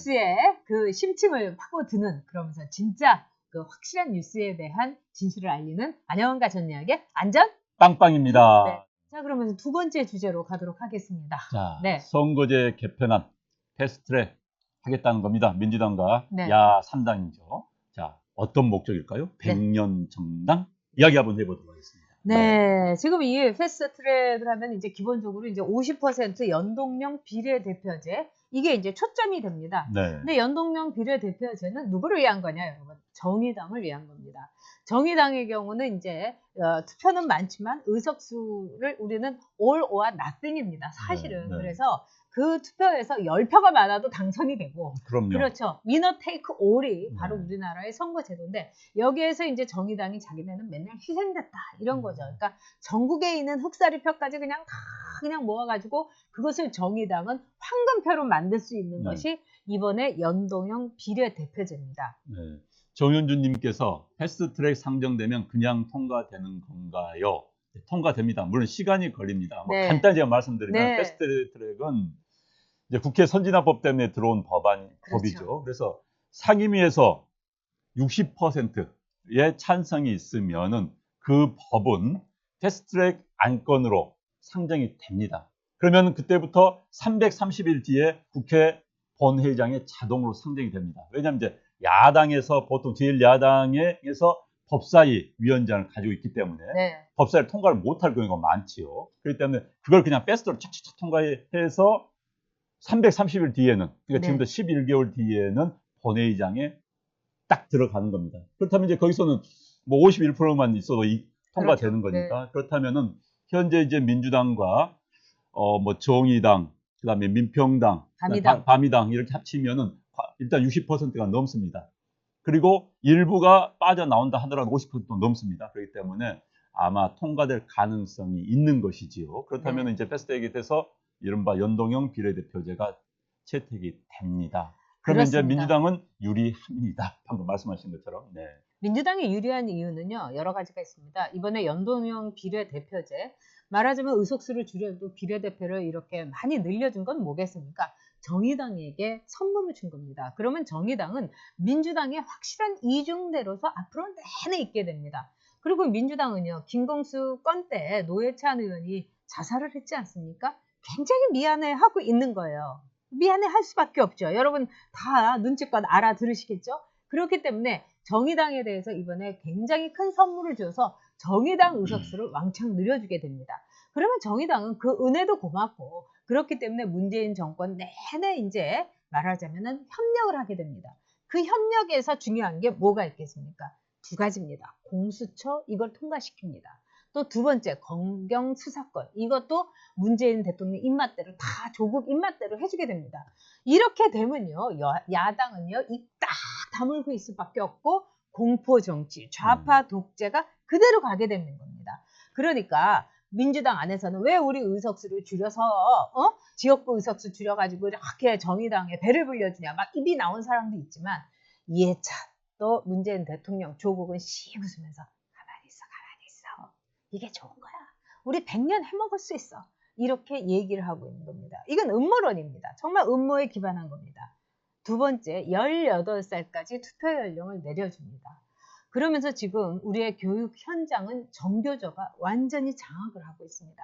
뉴스에 그 심층을 파고드는, 그러면서 진짜 그 확실한 뉴스에 대한 진실을 알리는 안영환과 전략의 안전 빵빵입니다. 네. 자, 그러면 두 번째 주제로 가도록 하겠습니다. 자, 네. 선거제 개편안 패스트트랙 하겠다는 겁니다. 민주당과 네. 야 3당이죠. 자, 어떤 목적일까요? 100년 정당 이야기 한번 해보도록 하겠습니다. 네, 지금 이 패스트트랙을 하면 이제 기본적으로 이제 50% 연동형 비례대표제, 이게 이제 초점이 됩니다. 네. 근데 연동형 비례대표제는 누구를 위한 거냐, 여러분? 정의당을 위한 겁니다. 정의당의 경우는 이제 투표는 많지만 의석수를 우리는 all or nothing입니다. 사실은. 네. 그래서 그 투표에서 10표가 많아도 당선이 되고, 그럼요. 그렇죠. 위너 테이크 올이 바로 네. 우리나라의 선거제도인데, 여기에서 이제 정의당이 자기네는 맨날 희생됐다 이런 거죠. 그러니까 전국에 있는 흑사리표까지 그냥 다 그냥 모아가지고 그것을 정의당은 황금표로 만들 수 있는 네. 것이 이번에 연동형 비례대표제입니다. 네. 정현준님께서 패스트트랙 상정되면 그냥 통과되는 건가요? 네, 통과됩니다. 물론 시간이 걸립니다. 뭐 네. 간단히 제가 말씀드리면 네. 패스트트랙은 이제 국회 선진화법 때문에 들어온 법이죠. 그렇죠. 그래서 상임위에서 60%의 찬성이 있으면은 그 법은 패스트트랙 안건으로 상정이 됩니다. 그러면 그때부터 330일 뒤에 국회 본회의장에 자동으로 상정이 됩니다. 왜냐하면 이제 야당에서 보통 제1야당에서 법사위 위원장을 가지고 있기 때문에 네. 법사위를 통과를 못할 경우가 많지요. 그렇기 때문에 그걸 그냥 패스트로 착착착 통과해서 330일 뒤에는, 그러니까 네. 지금부터 11개월 뒤에는 본회의장에 딱 들어가는 겁니다. 그렇다면 이제 거기서는 뭐 51%만 있어도 통과되는 그렇죠. 거니까. 네. 그렇다면은 현재 이제 민주당과 뭐 정의당, 그다음에 민평당, 바미당 이렇게 합치면은 일단 60%가 넘습니다. 그리고 일부가 빠져나온다 하더라도 50% 넘습니다. 그렇기 때문에 아마 통과될 가능성이 있는 것이지요. 그렇다면 네. 이제 패스트트랙이 돼서 이른바 연동형 비례대표제가 채택이 됩니다. 그러면 그렇습니다. 이제 민주당은 유리합니다. 방금 말씀하신 것처럼. 네. 민주당이 유리한 이유는요, 여러 가지가 있습니다. 이번에 연동형 비례대표제, 말하자면 의석수를 줄여도 비례대표를 이렇게 많이 늘려준 건 뭐겠습니까? 정의당에게 선물을 준 겁니다. 그러면 정의당은 민주당의 확실한 이중대로서 앞으로 내내 있게 됩니다. 그리고 민주당은요, 김경수 건 때 노회찬 의원이 자살을 했지 않습니까? 굉장히 미안해하고 있는 거예요. 미안해할 수밖에 없죠. 여러분 다 눈치껏 알아들으시겠죠? 그렇기 때문에 정의당에 대해서 이번에 굉장히 큰 선물을 줘서 정의당 의석수를 왕창 늘려주게 됩니다. 그러면 정의당은 그 은혜도 고맙고, 그렇기 때문에 문재인 정권 내내 이제 말하자면은 협력을 하게 됩니다. 그 협력에서 중요한 게 뭐가 있겠습니까? 두 가지입니다. 공수처, 이걸 통과시킵니다. 또 두 번째, 검경 수사권, 이것도 문재인 대통령 입맛대로 다 조국 입맛대로 해주게 됩니다. 이렇게 되면요, 야당은요 입 딱 다물고 있을 수밖에 없고, 공포 정치, 좌파 독재가 그대로 가게 되는 겁니다. 그러니까 민주당 안에서는 왜 우리 의석수를 줄여서 지역구 의석수 줄여가지고 이렇게 정의당에 배를 불려주냐, 막 입이 나온 사람도 있지만, 이해찬 또 문재인 대통령, 조국은 씩 웃으면서 가만히 있어, 이게 좋은 거야, 우리 100년 해먹을 수 있어, 이렇게 얘기를 하고 있는 겁니다. 이건 음모론입니다. 정말 음모에 기반한 겁니다. 두 번째, 18살까지 투표 연령을 내려줍니다. 그러면서 지금 우리의 교육 현장은 정교조가 완전히 장악을 하고 있습니다.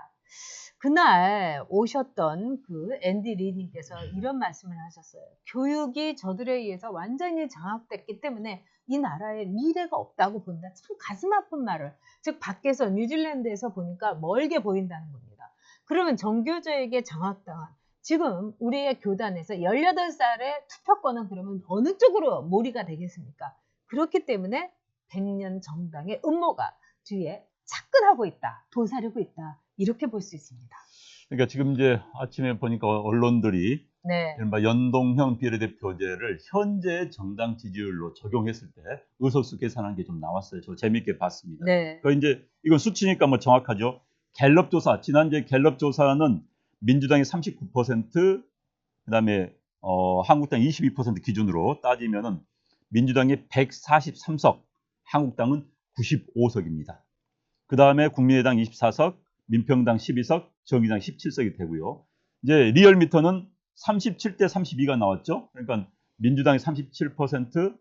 그날 오셨던 그 앤디 리님께서 이런 말씀을 하셨어요. 교육이 저들에 의해서 완전히 장악됐기 때문에 이 나라에 미래가 없다고 본다. 참 가슴 아픈 말을. 즉 밖에서 뉴질랜드에서 보니까 멀게 보인다는 겁니다. 그러면 정교조에게 장악당한 지금 우리의 교단에서 18살의 투표권은 그러면 어느 쪽으로 몰이가 되겠습니까? 그렇기 때문에 100년 정당의 음모가 뒤에 착근하고 있다, 도사리고 있다, 이렇게 볼 수 있습니다. 그러니까 지금 이제 아침에 보니까 언론들이 네. 이른바 연동형 비례대표제를 현재 정당 지지율로 적용했을 때 의석수 계산한 게 좀 나왔어요. 저 재미있게 봤습니다. 네. 그 이제 이건 수치니까 뭐 정확하죠. 갤럽 조사, 지난주에 갤럽 조사는 민주당이 39%, 그다음에 한국당 22% 기준으로 따지면은 민주당이 143석, 한국당은 95석입니다. 그다음에 국민의당 24석, 민평당 12석, 정의당 17석이 되고요. 이제 리얼미터는 37대 32가 나왔죠. 그러니까 민주당이 37%,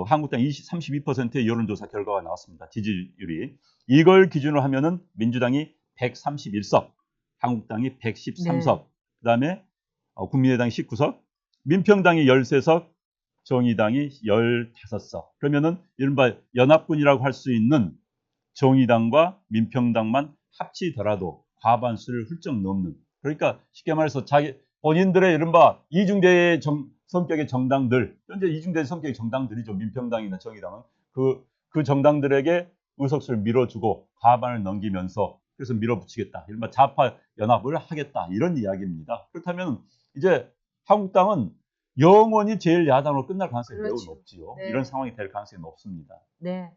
한국당이 32%의 여론조사 결과가 나왔습니다. 지지율이. 이걸 기준으로 하면은 민주당이 131석, 한국당이 113석, 네. 그다음에 국민의당이 19석, 민평당이 13석, 정의당이 15석. 그러면은 이른바 연합군이라고 할 수 있는 정의당과 민평당만 합치더라도 과반수를 훌쩍 넘는. 그러니까 쉽게 말해서 본인들의 이른바 이중대 성격의 정당들, 현재 이중대 성격의 정당들이죠. 민평당이나 정의당은 그 정당들에게 의석수를 밀어주고 과반을 넘기면서 그래서 밀어붙이겠다. 이른바 좌파 연합을 하겠다. 이런 이야기입니다. 그렇다면 이제 한국당은 영원히 제1야당으로 끝날 가능성이 매우 그렇죠. 높지요. 네. 이런 상황이 될 가능성이 높습니다. 네.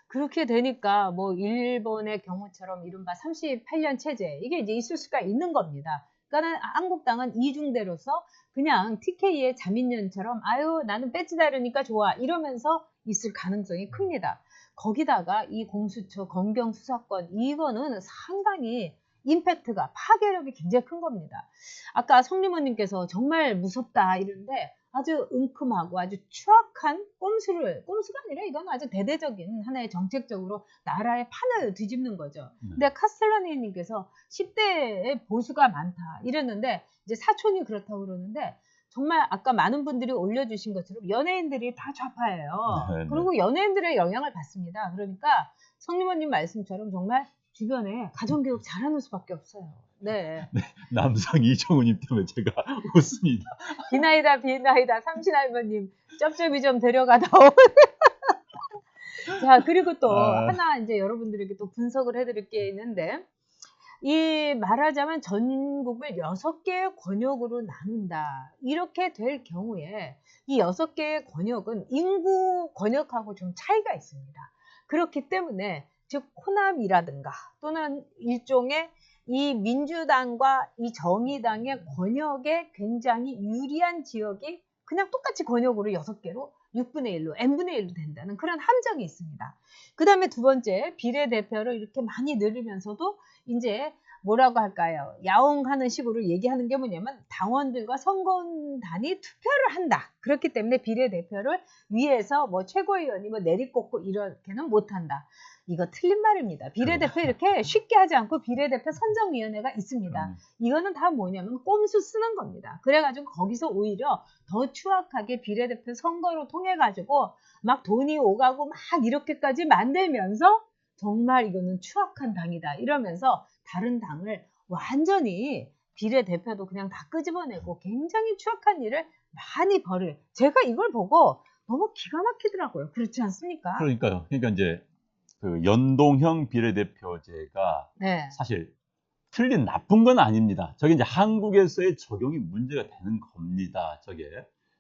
그렇게 되니까 뭐 일본의 경우처럼 이른바 38년 체제 이게 이제 있을 수가 있는 겁니다. 그러니까 한국당은 이중대로서 그냥 TK의 자민련처럼 아유 나는 배지 다르니까 좋아 이러면서 있을 가능성이 큽니다. 거기다가 이 공수처 검경 수사권 이거는 상당히 임팩트가 파괴력이 굉장히 큰 겁니다. 아까 성리모님께서 정말 무섭다 이런데 아주 은큼하고 아주 추악한 꼼수가 아니라 이건 아주 대대적인 하나의 정책적으로 나라의 판을 뒤집는 거죠. 근데 카스텔라니님께서 10대의 보수가 많다 이랬는데 이제 사촌이 그렇다고 그러는데 정말 아까 많은 분들이 올려주신 것처럼 연예인들이 다 좌파예요. 네, 그리고 연예인들의 영향을 받습니다. 그러니까 성리모님 말씀처럼 정말 주변에 가정교육 잘하는 수밖에 없어요. 네. 남성 이정우님 때문에 제가 웃습니다. 비나이다 삼신할머님 쩝쩝이 좀 데려가다오. 자 그리고 또 하나 이제 여러분들에게 또 분석을 해드릴 게 있는데 이 말하자면 전국을 6개의 권역으로 나눈다 이렇게 될 경우에 이 6개의 권역은 인구 권역하고 좀 차이가 있습니다. 그렇기 때문에 즉 호남이라든가 또는 일종의 이 민주당과 이 정의당의 권역에 굉장히 유리한 지역이 그냥 똑같이 권역으로 6개로 6분의 1로 n분의 1로 된다는 그런 함정이 있습니다. 그 다음에 두 번째 비례대표를 이렇게 많이 늘리면서도 이제 뭐라고 할까요? 야옹하는 식으로 얘기하는 게 뭐냐면 당원들과 선거단이 투표를 한다. 그렇기 때문에 비례대표를 위에서 뭐 최고위원이 뭐 내리꽂고 이렇게는 못한다. 이거 틀린 말입니다. 비례대표 이렇게 쉽게 하지 않고 비례대표 선정위원회가 있습니다. 이거는 다 뭐냐면 꼼수 쓰는 겁니다. 그래가지고 거기서 오히려 더 추악하게 비례대표 선거로 통해가지고 막 돈이 오가고 막 이렇게까지 만들면서 정말 이거는 추악한 당이다 이러면서 다른 당을 완전히 비례대표도 그냥 다 끄집어내고 굉장히 추악한 일을 많이 벌일 제가 이걸 보고 너무 기가 막히더라고요. 그렇지 않습니까? 그러니까요. 그러니까 이제 그 연동형 비례대표제가 네. 사실 틀린 나쁜 건 아닙니다. 저게 이제 한국에서의 적용이 문제가 되는 겁니다. 저게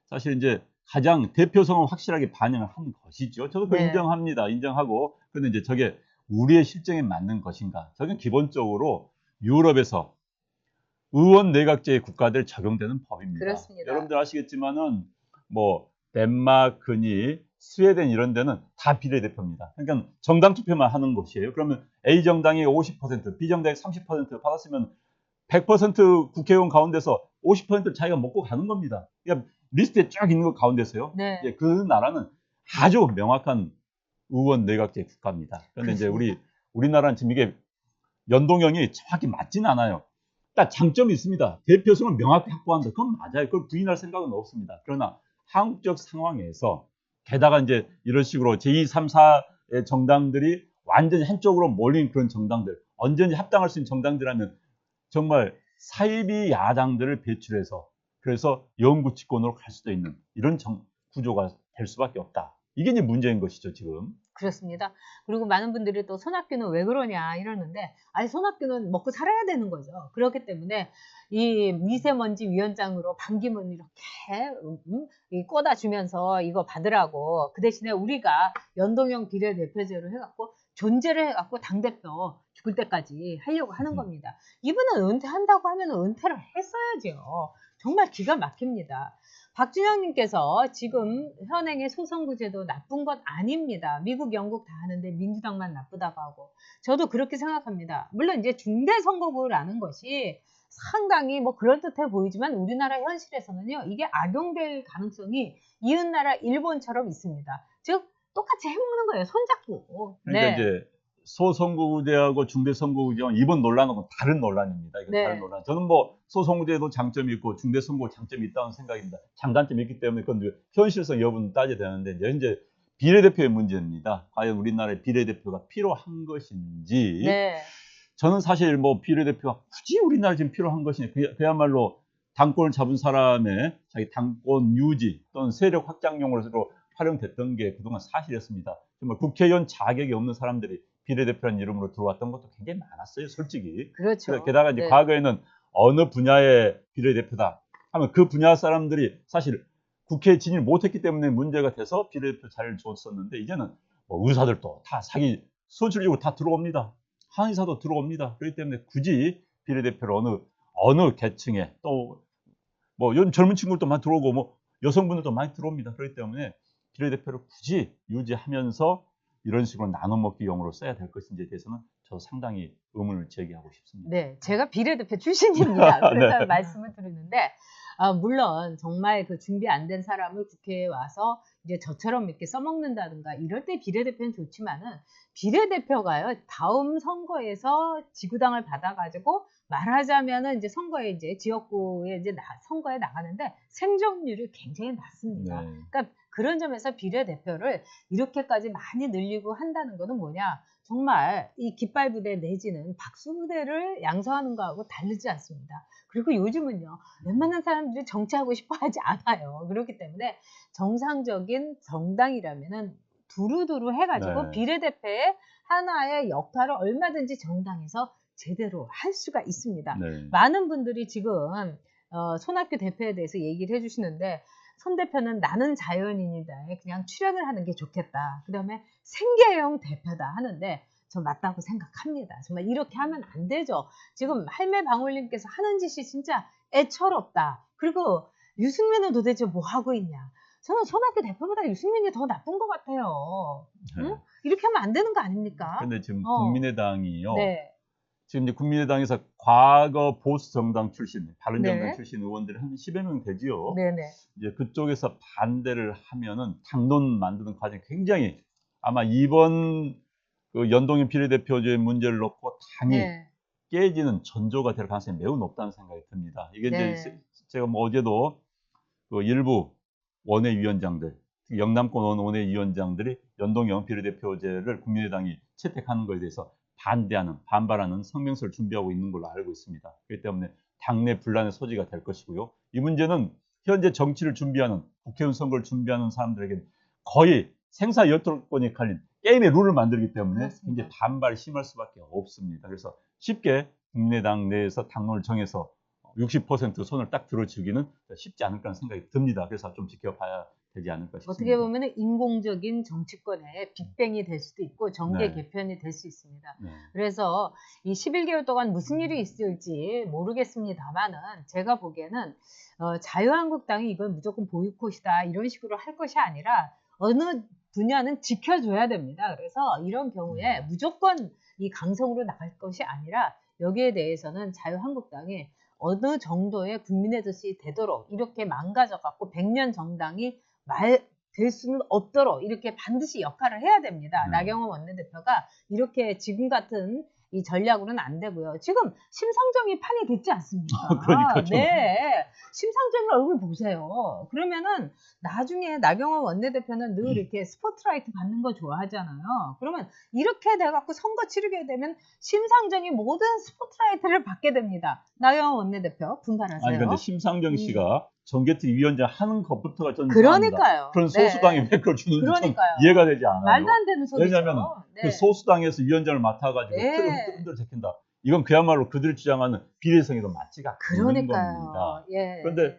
사실 이제 가장 대표성을 확실하게 반영을 한 것이죠. 저도 그거 네. 인정합니다. 인정하고 그런데 이제 저게 우리의 실정에 맞는 것인가? 저건 기본적으로 유럽에서 의원 내각제의 국가들 적용되는 법입니다. 그렇습니다. 여러분들 아시겠지만은 뭐 덴마크니 스웨덴 이런 데는 다 비례대표입니다. 그러니까 정당 투표만 하는 것이에요. 그러면 A 정당이 50%, B 정당이 30% 받았으면 100% 국회의원 가운데서 50%를 자기가 먹고 가는 겁니다. 그러니까 리스트에 쫙 있는 것 가운데서요. 네. 이제 그 나라는 아주 명확한 의원 내각제 국가입니다. 그런데 이제 우리나라는 지금 이게 연동형이 정확히 맞지는 않아요. 딱 장점이 있습니다. 대표성을 명확히 확보한다. 그건 맞아요. 그걸 부인할 생각은 없습니다. 그러나 한국적 상황에서 게다가 이제 이런 식으로 제2, 3, 4의 정당들이 완전히 한쪽으로 몰린 그런 정당들, 언제든지 합당할 수 있는 정당들하면 정말 사이비 야당들을 배출해서 그래서 영구집권으로 갈 수도 있는 이런 구조가 될 수밖에 없다. 이게 이제 문제인 것이죠, 지금. 그렇습니다. 그리고 많은 분들이 또 손학규는 왜 그러냐 이러는데 아니 손학규는 먹고 살아야 되는 거죠. 그렇기 때문에 이 미세먼지 위원장으로 반기문 이렇게 꽂아주면서 이거 받으라고 그 대신에 우리가 연동형 비례대표제로 해갖고 존재를 해갖고 당대표 죽을 때까지 하려고 하는 겁니다. 이분은 은퇴한다고 하면 은퇴를 했어야죠. 정말 기가 막힙니다. 박준영님께서 지금 현행의 소선구제도 나쁜 것 아닙니다. 미국, 영국 다 하는데 민주당만 나쁘다고 하고 저도 그렇게 생각합니다. 물론 이제 중대선거구라는 것이 상당히 뭐 그럴듯해 보이지만 우리나라 현실에서는요, 이게 악용될 가능성이 이웃나라 일본처럼 있습니다. 즉 똑같이 해먹는 거예요. 손잡고. 그러니까 네. 이제 소선거구제하고 중대선거구제는 이번 논란은 다른 논란입니다. 이건 다른 네. 논란. 저는 뭐 소선거구제도 장점이 있고 중대선거구 장점이 있다는 생각입니다. 장단점이 있기 때문에 그건 현실성 여부는 따져야 되는데 이제 비례대표의 문제입니다. 과연 우리나라에 비례대표가 필요한 것인지. 네. 저는 사실 뭐 비례대표가 굳이 우리나라에 지금 필요한 것이냐. 그야말로 당권을 잡은 사람의 자기 당권 유지 또는 세력 확장용으로 활용됐던 게 그동안 사실이었습니다. 정말 국회의원 자격이 없는 사람들이 비례대표라는 이름으로 들어왔던 것도 굉장히 많았어요, 솔직히. 그렇죠. 게다가 이제 네. 과거에는 어느 분야의 비례대표다 하면 그 분야 사람들이 사실 국회에 진입 못했기 때문에 문제가 돼서 비례대표 자리를 줬었는데 이제는 뭐 의사들도 다 사기 소출적으로 다 들어옵니다. 한의사도 들어옵니다. 그렇기 때문에 굳이 비례대표를 어느 계층에 또 뭐 요즘 젊은 친구들도 많이 들어오고 뭐 여성분들도 많이 들어옵니다. 그렇기 때문에 비례대표를 굳이 유지하면서 이런 식으로 나눠먹기용으로 써야 될 것인지에 대해서는 저 상당히 의문을 제기하고 싶습니다. 네, 제가 비례대표 출신입니다. 그래서 네. 말씀을 드리는데, 물론 정말 그 준비 안 된 사람을 국회에 와서 이제 저처럼 이렇게 써먹는다든가 이럴 때 비례대표는 좋지만은 비례대표가요, 다음 선거에서 지구당을 받아가지고 말하자면은 이제 선거에 이제 지역구에 이제 선거에 나가는데 생존율이 굉장히 낮습니다. 네. 그러니까 그런 점에서 비례대표를 이렇게까지 많이 늘리고 한다는 거는 뭐냐? 정말 이 깃발 부대 내지는 박수 부대를 양성하는 거하고 다르지 않습니다. 그리고 요즘은요, 웬만한 사람들이 정치하고 싶어 하지 않아요. 그렇기 때문에 정상적인 정당이라면은 두루두루 해가지고 네. 비례대표의 하나의 역할을 얼마든지 정당에서 제대로 할 수가 있습니다. 네. 많은 분들이 지금 손학규 대표에 대해서 얘기를 해주시는데, 손 대표는 나는 자연인이다에 그냥 출연을 하는 게 좋겠다. 그 다음에 생계형 대표다 하는데 저 맞다고 생각합니다. 정말 이렇게 하면 안 되죠. 지금 할매 방울님께서 하는 짓이 진짜 애처롭다. 그리고 유승민은 도대체 뭐 하고 있냐. 저는 손학규 대표보다 유승민이 더 나쁜 것 같아요. 응? 네. 이렇게 하면 안 되는 거 아닙니까? 근데 지금 국민의당이요. 네. 지금 이제 국민의당에서 과거 보수 정당 출신, 바른정당 네. 출신 의원들이 한 10여 명 되지요. 네네. 이제 그쪽에서 반대를 하면은 당론 만드는 과정이 굉장히 아마 이번 그 연동형 비례대표제 문제를 놓고 당이 네. 깨지는 전조가 될 가능성이 매우 높다는 생각이 듭니다. 이게 네. 이제 제가 뭐 어제도 그 일부 원외위원장들, 영남권 원외위원장들이 연동형 비례대표제를 국민의당이 채택하는 것에 대해서 반발하는 성명서를 준비하고 있는 걸로 알고 있습니다. 그렇기 때문에 당내 분란의 소지가 될 것이고요. 이 문제는 현재 정치를 준비하는 국회의원 선거를 준비하는 사람들에게 거의 생사역동권이 걸린 게임의 룰을 만들기 때문에 그렇습니다. 굉장히 반발이 심할 수밖에 없습니다. 그래서 쉽게 국민의당 내에서 당론을 정해서 60% 손을 딱 들어주기는 쉽지 않을 거라는 생각이 듭니다. 그래서 좀 지켜봐야 되지 않을까 싶습니다. 어떻게 보면 인공적인 정치권의 빅뱅이 될 수도 있고 정계 네. 개편이 될 수 있습니다. 네. 그래서 이 11개월 동안 무슨 일이 있을지 모르겠습니다만은 제가 보기에는 자유한국당이 이걸 무조건 보이콧이다 이런 식으로 할 것이 아니라 어느 분야는 지켜줘야 됩니다. 그래서 이런 경우에 무조건 이 강성으로 나갈 것이 아니라 여기에 대해서는 자유한국당이 어느 정도의 국민의 뜻이 되도록 이렇게 망가져갖고 100년 정당이 될 수는 없도록 이렇게 반드시 역할을 해야 됩니다. 나경원 원내대표가 이렇게 지금 같은 이 전략으로는 안 되고요. 지금 심상정이 판이 됐지 않습니까? 그러니까요. 네. 심상정의 얼굴 보세요. 그러면은 나중에 나경원 원내대표는 늘 이렇게 스포트라이트 받는 거 좋아하잖아요. 그러면 이렇게 돼갖고 선거 치르게 되면 심상정이 모든 스포트라이트를 받게 됩니다. 나경원 원내대표 분발하세요. 아니 근데 심상정 씨가 정개특위 위원장 하는 것부터가 좀 그러니까요. 그런 소수당이 왜 그걸 주는지 좀 그러니까요. 이해가 되지 않아요. 말도 안 되는 소리죠. 왜냐하면 그 소수당에서 위원장을 맡아가지고 흔들흔들시킨다. 이건 그야말로 그들이 주장하는 비례성에도 맞지가 않는 겁니다. 예. 그런데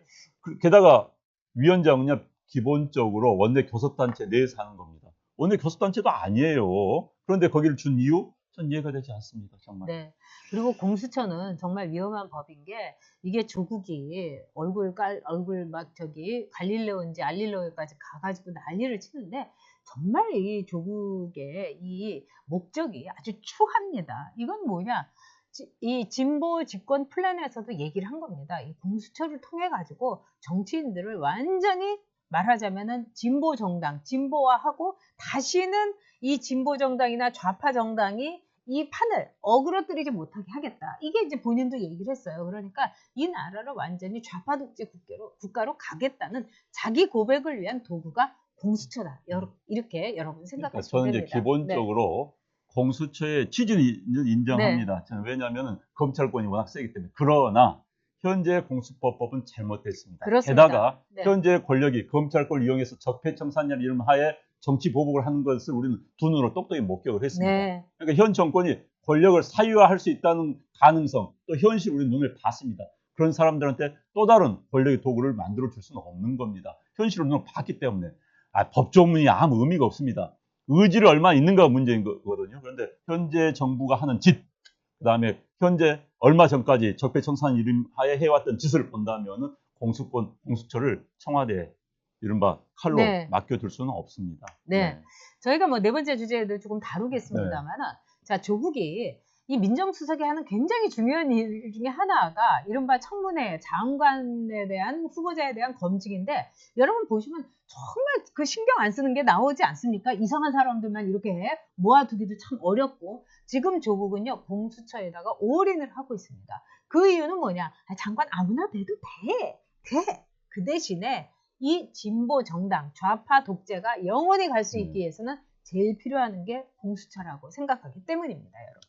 게다가 위원장은요 기본적으로 원내 교섭단체 내에서 하는 겁니다. 원내 교섭단체도 아니에요. 그런데 거기를 준 이유? 전 이해가 되지 않습니다. 정말. 네. 그리고 공수처는 정말 위험한 법인 게 이게 조국이 얼굴 막 갈릴레오인지 알릴레오까지 가가지고 난리를 치는데 정말 이 조국의 이 목적이 아주 추합니다. 이건 뭐냐? 이 진보 집권 플랜에서도 얘기를 한 겁니다. 이 공수처를 통해 가지고 정치인들을 완전히 말하자면은 진보 정당, 진보화하고 다시는 이 진보 정당이나 좌파 정당이 이 판을 어그러뜨리지 못하게 하겠다. 이게 이제 본인도 얘기를 했어요. 그러니까 이 나라를 완전히 좌파 독재 국가로 가겠다는 자기 고백을 위한 도구가 공수처다. 이렇게 여러분 그러니까 생각하시면 저는 이제 됩니다. 기본적으로 공수처의 취지는 인정합니다. 저는 왜냐하면 검찰권이 워낙 세기 때문에. 그러나 현재 공수처법은 잘못됐습니다. 그렇습니다. 게다가 네. 현재 권력이 검찰권을 이용해서 적폐청산이라는 이름 하에 정치 보복을 하는 것을 우리는 두 눈으로 똑똑히 목격을 했습니다. 네. 그러니까 현 정권이 권력을 사유화할 수 있다는 가능성, 또 현실 우리 눈을 봤습니다. 그런 사람들한테 또 다른 권력의 도구를 만들어 줄 수는 없는 겁니다. 현실을 눈을 봤기 때문에. 법조문이 아무 의미가 없습니다. 의지를 얼마나 있는가가 문제인 거거든요. 그런데 현재 정부가 하는 짓, 그다음에 현재 얼마 전까지 적폐청산 이름 하에 해왔던 짓을 본다면은 공수처를 청와대에 이른바 칼로 네. 맡겨둘 수는 없습니다. 네. 저희가 뭐 네 번째 주제도 조금 다루겠습니다만은, 자, 조국이 이 민정수석이 하는 굉장히 중요한 일 중에 하나가 이른바 청문회 장관에 대한 후보자에 대한 검증인데, 여러분 보시면 정말 그 신경 안 쓰는 게 나오지 않습니까? 이상한 사람들만 이렇게 모아두기도 참 어렵고, 지금 조국은요 공수처에다가 올인을 하고 있습니다. 그 이유는 뭐냐? 장관 아무나 돼도 돼. 그 대신에 이 진보 정당 좌파 독재가 영원히 갈 수 있기 위해서는 제일 필요한 게 공수처라고 생각하기 때문입니다, 여러분.